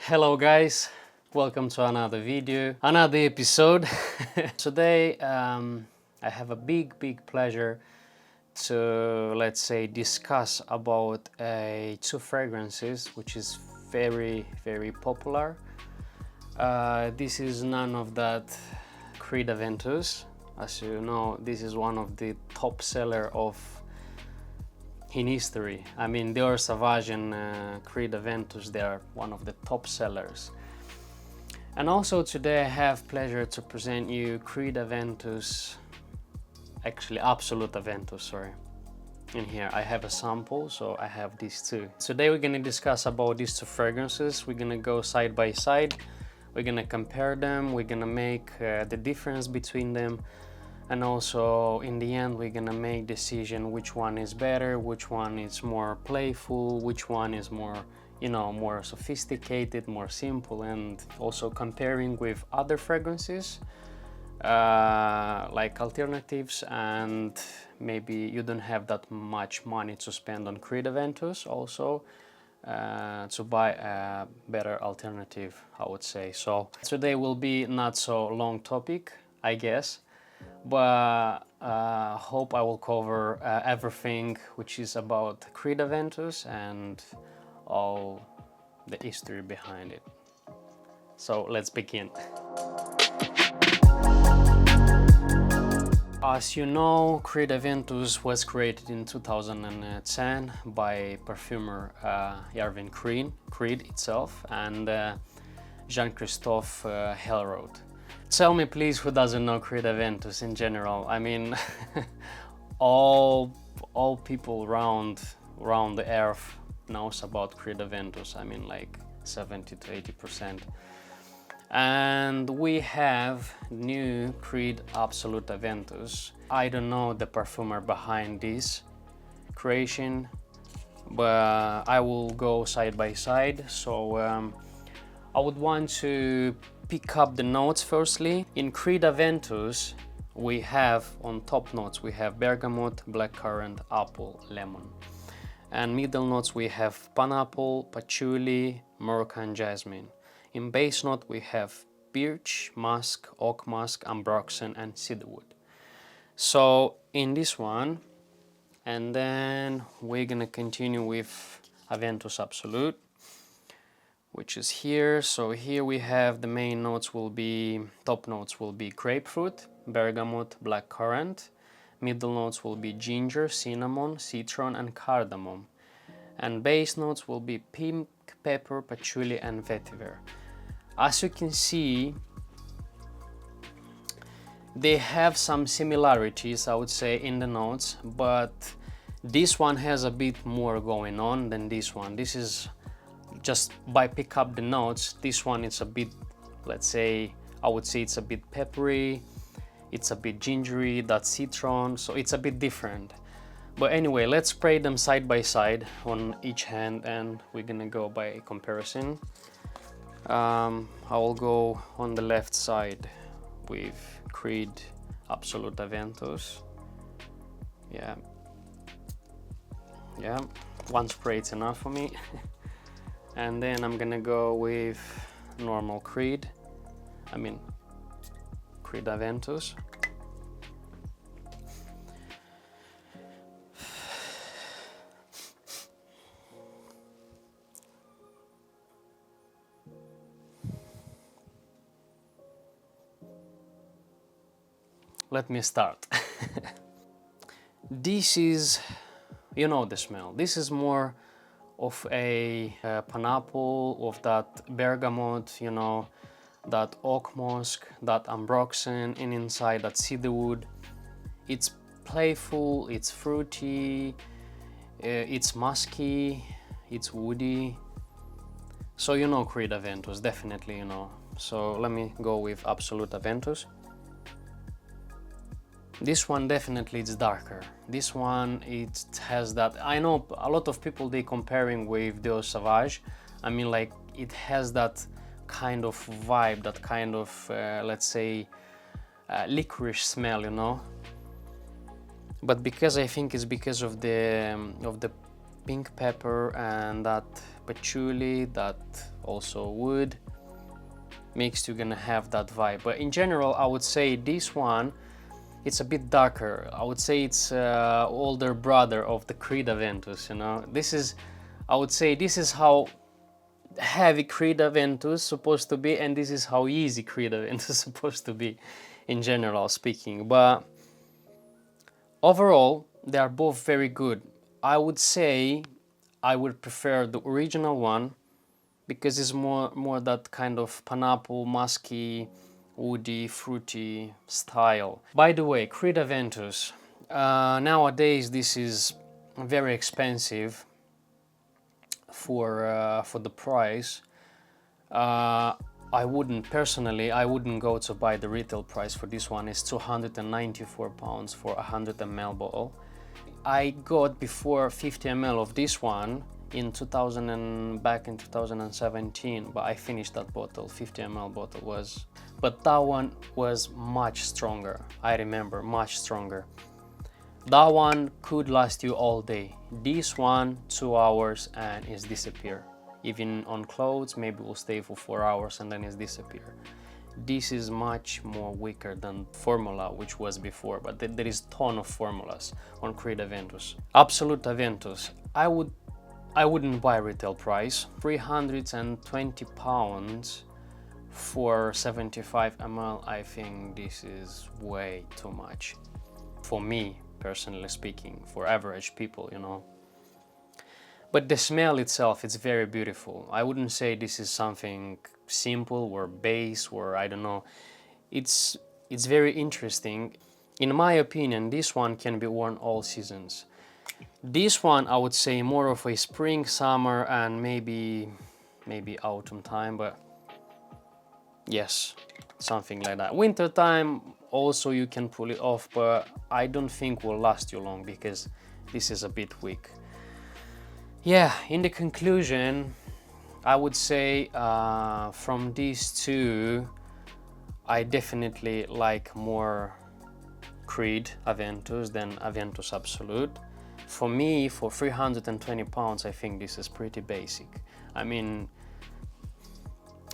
Hello guys, welcome to another video, another episode. Today I have a big pleasure to, let's say, discuss about two fragrances which is very popular. This is none of that Creed Aventus. As you know, this is one of the top seller of in history. I mean, Dior Sauvage and Creed Aventus, they are one of the top sellers. And also today I have pleasure to present you Creed Aventus, actually Absolu Aventus, sorry. In here I have a sample, so I have these two. Today we're gonna discuss about these two fragrances. We're gonna go side by side. We're gonna compare them. We're gonna make the difference between them. And also in the end we're gonna make decision which one is better, which one is more playful, which one is more, you know, more sophisticated, more simple, and also comparing with other fragrances like alternatives, and maybe you don't have that much money to spend on Creed Aventus also to buy a better alternative, I would say. So today will be not so long topic, I guess, but hope I will cover everything which is about Creed Aventus and all the history behind it. So let's begin. As you know, Creed Aventus was created in 2010 by perfumer Erwin Creed itself, and Jean-Christophe Helroth. Tell me please, who doesn't know Creed Aventus in general? I mean, all people around the earth knows about Creed Aventus. I mean, like 70 to 80%. And we have new Creed Absolu Aventus. I don't know the perfumer behind this creation, but I will go side by side. So I would want to pick up the notes firstly. In Creed Aventus, we have on top notes, we have bergamot, blackcurrant, apple, lemon. And middle notes, we have pineapple, patchouli, Moroccan jasmine. In base note, we have birch, musk, oak musk, ambroxan, and cedarwood. So in this one, and then we're gonna continue with Aventus Absolute, which is here. So here we have the main notes will be, top notes will be grapefruit, bergamot, blackcurrant. Middle notes will be ginger, cinnamon, citron, and cardamom. And base notes will be pink pepper, patchouli, and vetiver. As you can see, they have some similarities, I would say, in the notes, but this one has a bit more going on than this one. This is just by pick up the notes. This one is a bit, let's say, I would say it's a bit peppery, it's a bit gingery, that citron, so it's a bit different. But anyway, let's spray them side by side on each hand, and we're gonna go by comparison. I will go on the left side with Creed Absolu Aventus. Yeah, one spray is enough for me. And then I'm gonna go with normal Creed, Creed Aventus. Let me start. This is, you know the smell. This is more of a pineapple, of that bergamot, you know, that oak musk, that ambroxan, and inside that cedarwood. It's playful, it's fruity, it's musky, it's woody. So you know Creed Aventus, definitely you know. So let me go with Absolu Aventus. This one definitely is darker. This one, it has that, I know a lot of people they comparing with Dior Sauvage. I mean, like, it has that kind of vibe, that kind of let's say licorice smell, you know. But because I think it's because of the pink pepper and that patchouli, that also wood mixed, you're gonna have that vibe. But in general, I would say this one, it's a bit darker. I would say it's older brother of the Creed Aventus, you know. This is, I would say this is how heavy Creed Aventus supposed to be, and this is how easy Creed Aventus is supposed to be, in general speaking. But overall, they are both very good. I would say I would prefer the original one because it's more that kind of pineapple, musky, woody, fruity style. By the way, Creed Aventus, nowadays this is very expensive for the price. I wouldn't go to buy the retail price for this one. It's £294 for a 100 ml bottle. I got before 50 ml of this one back in 2017, but I finished that bottle. 50 ml bottle was, but that one was much stronger. I remember, much stronger. That one could last you all day. This one 2 hours and it's disappear. Even on clothes, maybe will stay for 4 hours and then it's disappear. This is much more weaker than formula, which was before, but there is ton of formulas on Creed Aventus. Absolu Aventus, I wouldn't buy retail price. £320 for 75 ml. I think this is way too much for me, personally speaking, for average people, you know. But the smell itself, it's very beautiful. I wouldn't say this is something simple or base or I don't know. It's very interesting. In my opinion, this one can be worn all seasons. This one, I would say more of a spring, summer, and maybe autumn time, but yes, something like that. Winter time, also you can pull it off, but I don't think will last you long because this is a bit weak. Yeah, in the conclusion, I would say from these two, I definitely like more Creed Aventus than Aventus Absolute. For me, for £320, I think this is pretty basic. I mean,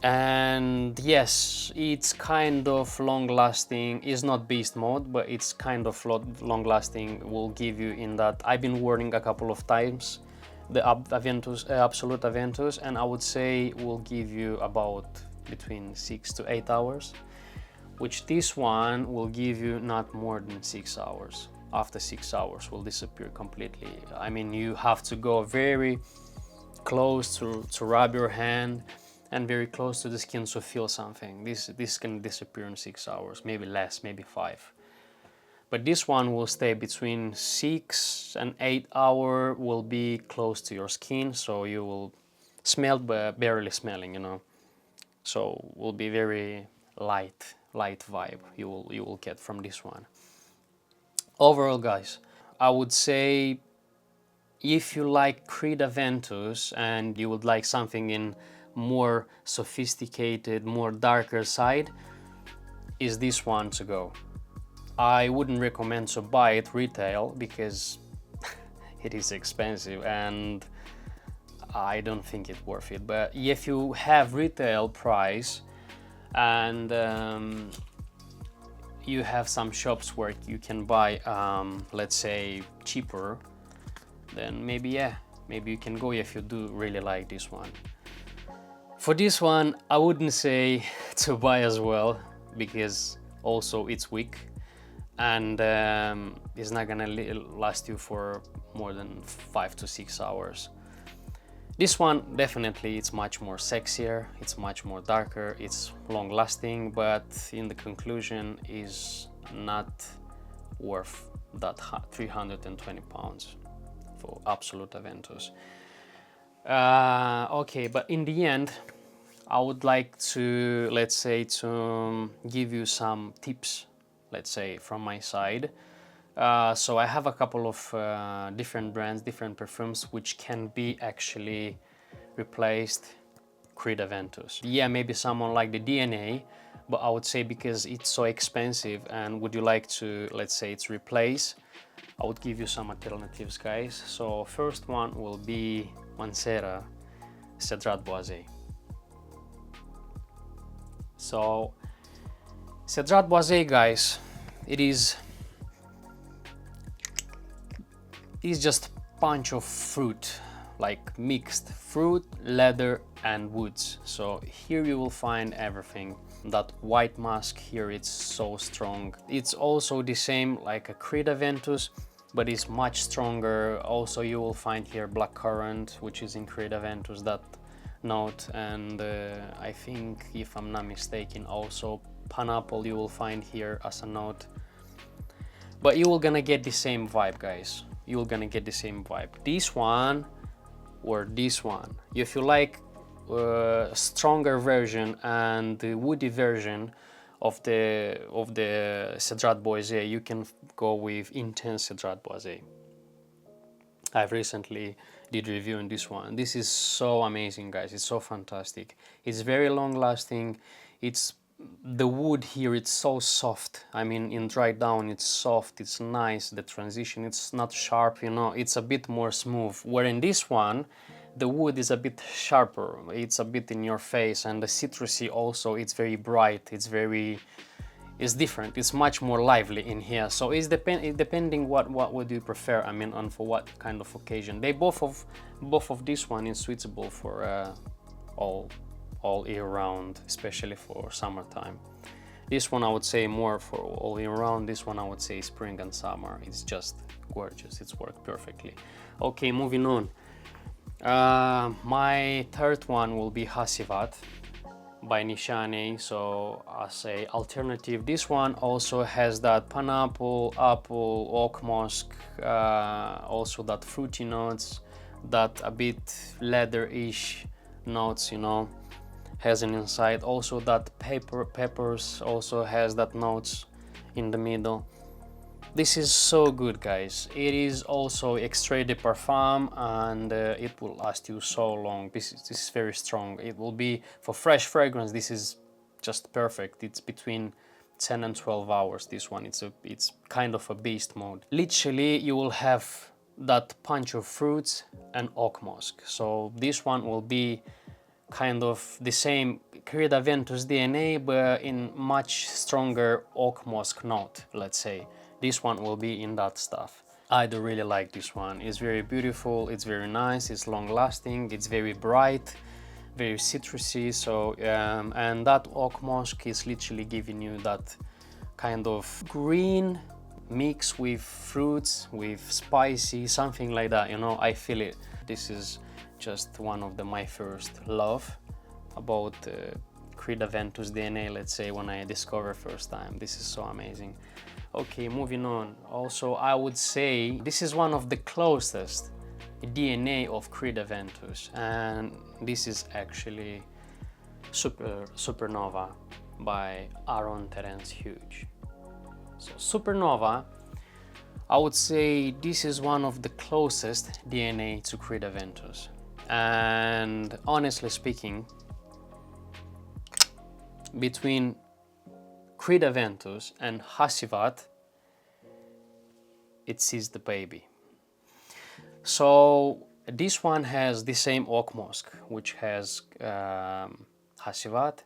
and yes, it's kind of long-lasting. It's not beast mode, but it's kind of long-lasting. Will give you in that. I've been wearing a couple of times the Absolu Aventus, and I would say will give you about between 6 to 8 hours, which this one will give you not more than 6 hours. After 6 hours will disappear completely. I mean, you have to go very close to rub your hand and very close to the skin to feel something. This can disappear in 6 hours, maybe less, maybe 5. But this one will stay between 6 and 8 hours, will be close to your skin, so you will smell but barely smelling, you know. So will be very light vibe you will get from this one. Overall, guys, I would say if you like Creed Aventus and you would like something in more sophisticated, more darker side, is this one to go. I wouldn't recommend to buy it retail because it is expensive and I don't think it's worth it. But if you have retail price and you have some shops where you can buy, let's say, cheaper, then maybe, yeah, maybe you can go if you do really like this one. For this one, I wouldn't say to buy as well, because also it's weak and it's not gonna last you for more than 5 to 6 hours. This one, definitely, it's much more sexier, it's much more darker, it's long lasting, but in the conclusion is not worth that £320 for Absolu Aventus. Okay, but in the end, I would like to, let's say, to give you some tips, let's say, from my side. So I have a couple of different brands, different perfumes, which can be actually replaced Creed Aventus. Yeah, maybe someone like the DNA, but I would say because it's so expensive and would you like to, let's say, it's replace, I would give you some alternatives, guys. So first one will be Mancera Cedrat Boise. So Cedrat Boise, guys, it is just bunch of fruit, like mixed fruit, leather and woods. So here you will find everything. That white musk here, it's so strong. It's also the same like a Creed Aventus, but it's much stronger. Also you will find here blackcurrant, which is in Creed Aventus, that note, and I think, if I'm not mistaken, also pineapple you will find here as a note. But you will gonna get the same vibe, guys. You're gonna get the same vibe. This one or this one. If you like stronger version and the woody version of the Cedrat Boise, you can go with intense Cedrat Boise. I've recently did review on this one. This is so amazing, guys. It's so fantastic. It's very long lasting. It's the wood here, it's so soft. I mean, in dry down it's soft, it's nice. The transition, it's not sharp, you know, it's a bit more smooth. Where in this one the wood is a bit sharper, it's a bit in your face, and the citrusy also, it's very bright, it's different, it's much more lively in here. So it's depending what would you prefer, I mean, on for what kind of occasion. They both of this one is suitable for all year round, especially for summertime. This one I would say more for all year round. This one I would say spring and summer. It's just gorgeous, it's worked perfectly. Okay, moving on. My third one will be Hacivat by Nishane. So as a alternative, this one also has that pineapple, apple, oak musk, also that fruity notes, that a bit leather-ish notes, you know, has an inside. Also that peppers also has that notes in the middle. This is so good, guys. It is also extrait de parfum, and it will last you so long. This is very strong. It will be for fresh fragrance. This is just perfect. It's between 10 and 12 hours. This one, it's kind of a beast mode. Literally, you will have that punch of fruits and oak musk. So this one will be kind of the same Creed Aventus DNA, but in much stronger oak musk note, let's say. This one will be in that stuff. I do really like this one. It's very beautiful, it's very nice, it's long lasting, it's very bright, very citrusy. So and that oak musk is literally giving you that kind of green mix with fruits, with spicy, something like that, you know. I feel it. This is just one of my first love about Creed Aventus DNA, let's say, when I discovered first time. This is so amazing. Okay, moving on. Also, I would say this is one of the closest DNA of Creed Aventus, and this is actually Supernova by Aaron Terence Hughes. So Supernova, I would say this is one of the closest DNA to Creed Aventus. And honestly speaking, between Creed Aventus and Hacivat, it sees the baby. So this one has the same oak musk which has Hacivat,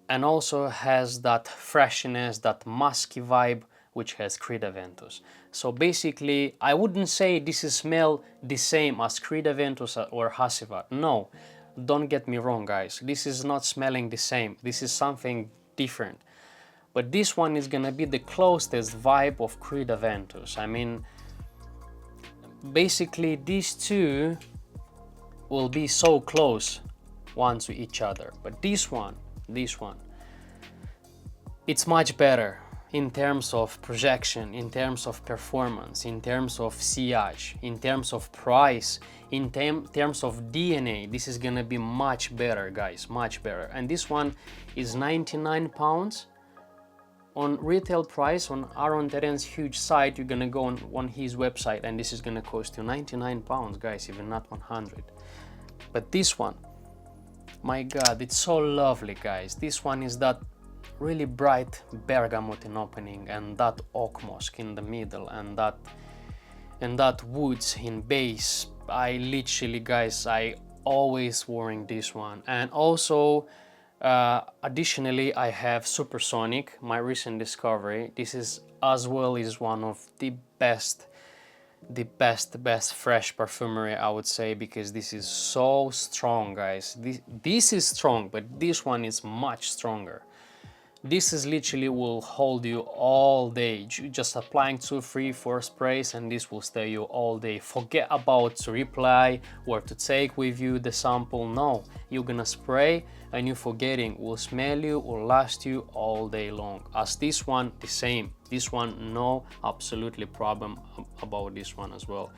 and also has that freshness, that musky vibe which has Creed Aventus. So basically, I wouldn't say this is smell the same as Creed Aventus or Hacivat. No, don't get me wrong, guys. This is not smelling the same. This is something different. But this one is gonna be the closest vibe of Creed Aventus. I mean, basically these two will be so close one to each other. But this one, it's much better in terms of projection, in terms of performance, in terms of sillage, in terms of price, in terms of DNA. This is gonna be much better, guys, much better. And this one is 99 pounds. On retail price, on Aaron Terence Hughes site, you're gonna go on his website, and this is gonna cost you 99 pounds, guys, even not 100. But this one, my God, it's so lovely, guys. This one is that really bright bergamot in opening, and that oak musk in the middle, and that woods in base. I literally, guys, I always wearing this one. And also additionally, I have Supersonic, my recent discovery. This is as well is one of the best fresh perfumery, I would say, because this is so strong, guys. This is strong, but this one is much stronger. This is literally will hold you all day. Just applying 2, 3, 4 sprays and this will stay you all day. Forget about to reply or to take with you the sample. No, you're gonna spray and you forgetting will smell you, will last you all day long. As this one, the same. This one, no absolutely problem about this one as well.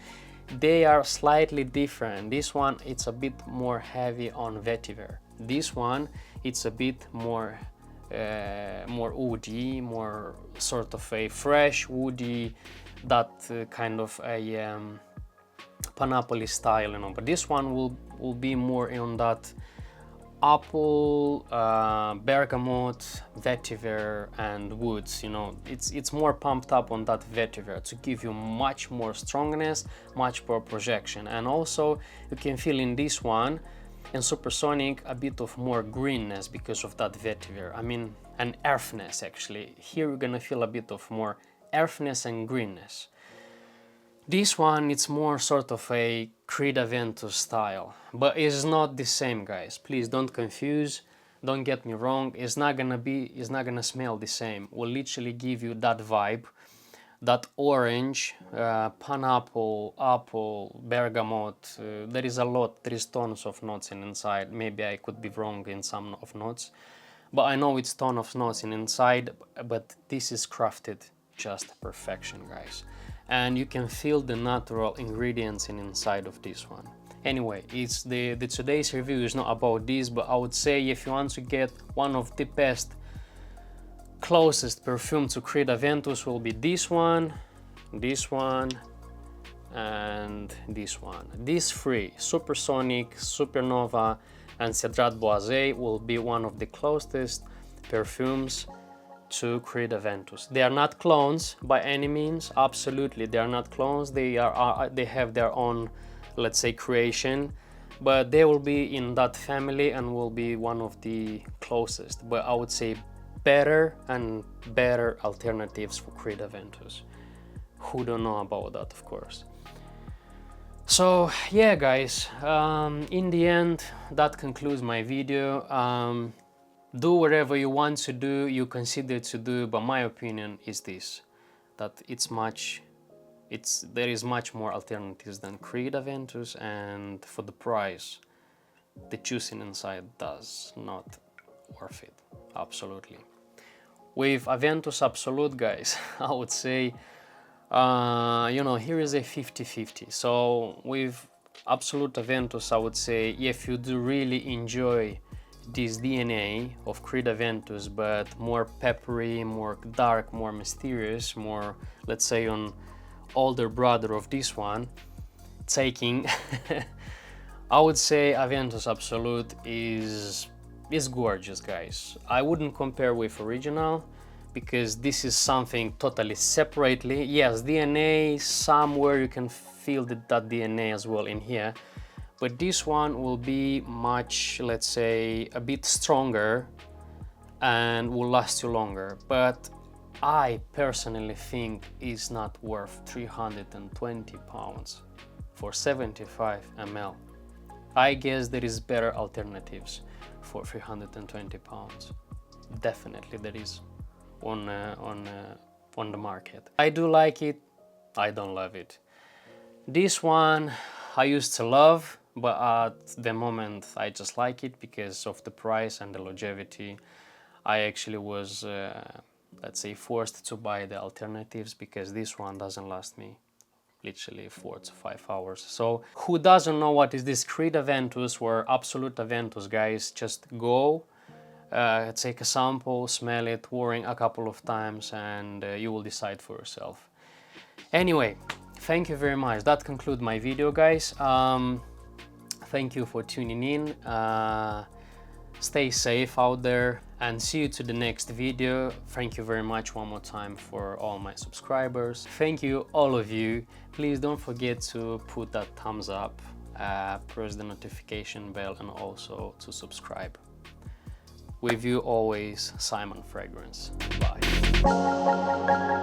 They are slightly different. This one, it's a bit more heavy on vetiver. This one, it's a bit more woody, more sort of a fresh woody, that kind of a Panoply style, you know. But this one will be more on that apple, bergamot, vetiver and woods, you know. It's more pumped up on that vetiver to give you much more strongness, much more projection. And also you can feel in this one and Supersonic a bit of more greenness because of that vetiver. I mean, an earthiness actually. Here you're gonna feel a bit of more earthiness and greenness. This one, it's more sort of a Creed Aventus style, but it's not the same, guys. Please don't confuse, don't get me wrong. It's not gonna smell the same. Will literally give you that vibe, that orange, pineapple, apple, bergamot. There is tons of notes inside. Maybe I could be wrong in some of notes, but I know it's tons of notes inside. But this is crafted just perfection, guys. And you can feel the natural ingredients inside of this one. Anyway, it's the today's review is not about this, but I would say if you want to get one of the best, closest perfume to Creed Aventus will be this one, and this one. These three, Supersonic, Supernova and Cedrat Boise, will be one of the closest perfumes to Creed Aventus. They are not clones by any means, absolutely they are not clones. They have their own, let's say, creation, but they will be in that family and will be one of the closest, but I would say better and better alternatives for Creed Aventus. Who don't know about that, of course. So yeah, guys, in the end, that concludes my video. Do whatever you want to do, you consider to do, but my opinion is this, that there is much more alternatives than Creed Aventus, and for the price, the choosing inside does not worth it, absolutely. With Aventus Absolute, guys, I would say, you know, here is a 50-50. So with Absolute Aventus, I would say if you do really enjoy this DNA of Creed Aventus, but more peppery, more dark, more mysterious, more, let's say, on older brother of this one, taking, I would say Aventus Absolute is gorgeous, guys. I wouldn't compare with original because this is something totally separately. Yes, DNA, somewhere you can feel that DNA as well in here, but this one will be much, let's say, a bit stronger and will last you longer. But I personally think it's not worth 320 pounds for 75 ml. I guess there is better alternatives for 320 pounds. Definitely there is on the market. I do like it, I don't love it. This one I used to love, but at the moment I just like it because of the price and the longevity. I actually was, let's say, forced to buy the alternatives because this one doesn't last me literally 4 to 5 hours. So who doesn't know what is this Creed Aventus or Absolute Aventus, guys, just go, take a sample, smell it, wearing a couple of times, and you will decide for yourself. Anyway, thank you very much. That concludes my video, guys. Thank you for tuning in. Stay safe out there and see you to the next video. Thank you very much one more time for all my subscribers. Thank you, all of you. Please don't forget to put that thumbs up, press the notification bell, and also to subscribe. With you always, Simon Fragrance. Bye.